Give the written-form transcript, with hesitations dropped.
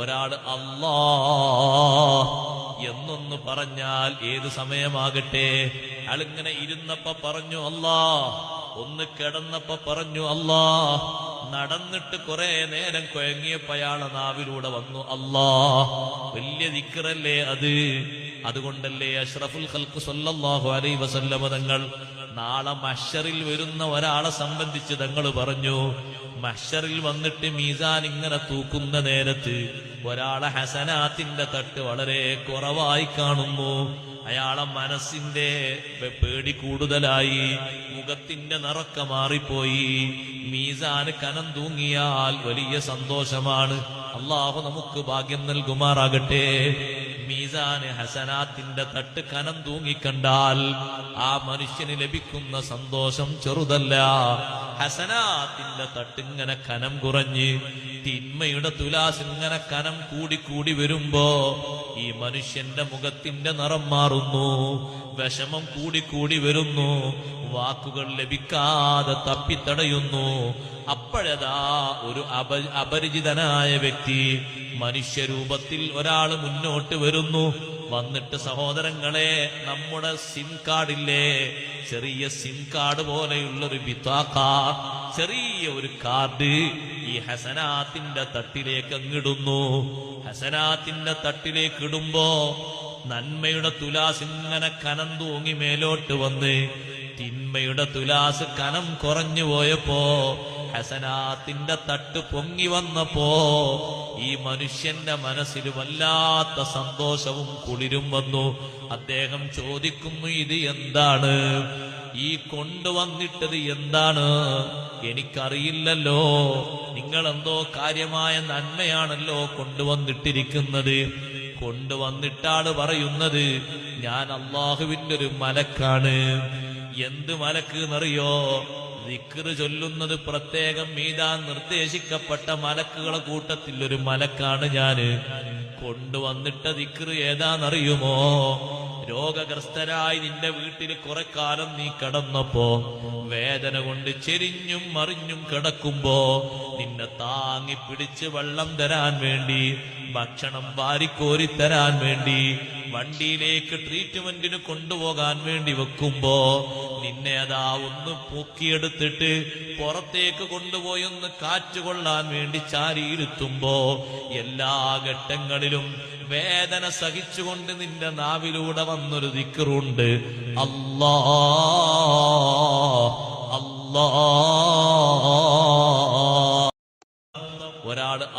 ഒരാൾ അല്ലാ എന്നൊന്ന് പറഞ്ഞാൽ ഏത് സമയമാകട്ടെ, അയാളിങ്ങനെ ഇരുന്നപ്പോ പറഞ്ഞു അല്ലാ, ഒന്ന് കിടന്നപ്പോ പറഞ്ഞു അല്ലാ, നടന്നിട്ട് കുറെ നേരം കുഴങ്ങിയപ്പോ അയാളെ നാവിലൂടെ വന്നു അല്ലാ. വലിയ ദിക്റല്ലേ അത്. അതുകൊണ്ടല്ലേ അഷ്റഫുൽ ഖൽഖ് സ്വല്ലല്ലാഹു അലൈഹി വസല്ലമ തങ്ങൾ നാളെ മഹ്ശറിൽ വരുന്ന ഒരാളെ സംബന്ധിച്ച് തങ്ങൾ പറഞ്ഞു, മഹ്ശറിൽ വന്നിട്ട് മീസാൻ ഇങ്ങനെ തൂക്കുന്ന നേരത്ത് ഒരാളെ ഹസനാത്തിന്റെ തട്ട് വളരെ കുറവായി കാണുന്നു. അയാളെ മനസ്സിന്റെ പേടി കൂടുതലായി, മുഖത്തിന്റെ നിറക്ക മാറിപ്പോയി. മീസാന് കനം തൂങ്ങിയാൽ വലിയ സന്തോഷമാണ്. അള്ളാഹു നമുക്ക് ഭാഗ്യം നൽകുമാറാകട്ടെ. മീസാന് ഹസനാത്തിന്റെ തട്ട് കനം തൂങ്ങിക്കണ്ടാൽ ആ മനുഷ്യന് ലഭിക്കുന്ന സന്തോഷം ചെറുതല്ല. ഹസനാത്തിന്റെ തട്ടിങ്ങനെ കനം കുറഞ്ഞ് തിന്മയുടെ തുലാസ് ഇങ്ങനെ കനം കൂടി വരുമ്പോ ഈ മനുഷ്യന്റെ മുഖത്തിന്റെ നിറം മാറുന്നു, വിഷമം കൂടി വരുന്നു, വാക്കുകൾ ലഭിക്കാതെ തപ്പിത്തടയുന്നു. അപ്പോഴതാ ഒരു അപരിചിതനായ വ്യക്തി മനുഷ്യരൂപത്തിൽ ഒരാൾ മുന്നോട്ട് വരുന്നു. വന്നിട്ട് സഹോദരങ്ങളെ, നമ്മുടെ സിം കാർഡില്ലേ, ചെറിയ സിം കാർഡ് പോലെയുള്ളൊരു ബിത്താഖ, ചെറിയ ഒരു കാർഡ് ഈ ഹസനാത്തിന്റെ തട്ടിലേക്ക് അങ്ങിടുന്നു. ഹസനാത്തിന്റെ തട്ടിലേക്ക് ഇടുമ്പോ നന്മയുടെ തുലാസ് ഇങ്ങനെ കനം തൂങ്ങി മേലോട്ട് വന്ന് തിന്മയുടെ തുലാസ് കനം കുറഞ്ഞു പോയപ്പോ ഹസനാത്തിന്റെ തട്ട് പൊങ്ങി വന്നപ്പോ ഈ മനുഷ്യന്റെ മനസ്സിൽ വല്ലാത്ത സന്തോഷവും കുളിരും വന്നു. അദ്ദേഹം ചോദിക്കുന്നു, ഇത് എന്താണ്? ഈ കൊണ്ടുവന്നിട്ടത് എന്താണ്? എനിക്കറിയില്ലല്ലോ. നിങ്ങളെന്തോ കാര്യമായ നന്മയാണല്ലോ കൊണ്ടുവന്നിട്ടിരിക്കുന്നത്. കൊണ്ടുവന്നിട്ടാണ് പറയുന്നത്, ഞാൻ അള്ളാഹുവിന്റെ ഒരു മലക്കാണ്. എന്ത് മലക്ക് എന്നറിയോ? ദിക്റ് ചൊല്ലുന്നത് പ്രത്യേകം മീദാൻ നിർദ്ദേശിക്കപ്പെട്ട മലക്കുകളെ കൂട്ടത്തിൽ ഒരു മലക്കാണ് ഞാന്. കൊണ്ടുവന്നിട്ട ദിക്റ് ഏതാന്നറിയുമോ? രോഗഗ്രസ്തരായി നിന്റെ വീട്ടിൽ കുറെ കാലം നീ കിടന്നപ്പോ വേദന കൊണ്ട് ചെരിഞ്ഞും മറിഞ്ഞും കിടക്കുമ്പോ നിന്നെ താങ്ങി പിടിച്ച് വെള്ളം തരാൻ വേണ്ടി, ഭക്ഷണം വാരിക്കോരി തരാൻ വേണ്ടി, വണ്ടിയിലേക്ക് ട്രീറ്റ്മെന്റിന് കൊണ്ടുപോകാൻ വേണ്ടി വെക്കുമ്പോ നിന്നെ അതാ ഒന്ന് പൊക്കിയെടുത്തിട്ട് പുറത്തേക്ക് കൊണ്ടുപോയി ഒന്ന് കാറ്റുകൊള്ളാൻ വേണ്ടി ചാരിയിരുത്തുമ്പോ എല്ലാ ഘട്ടങ്ങളിലും വേദന സഹിച്ചുകൊണ്ട് നിന്റെ നാവിലൂടെ വന്നൊരു ദിക്റുണ്ട്, അല്ലാ അല്ലാ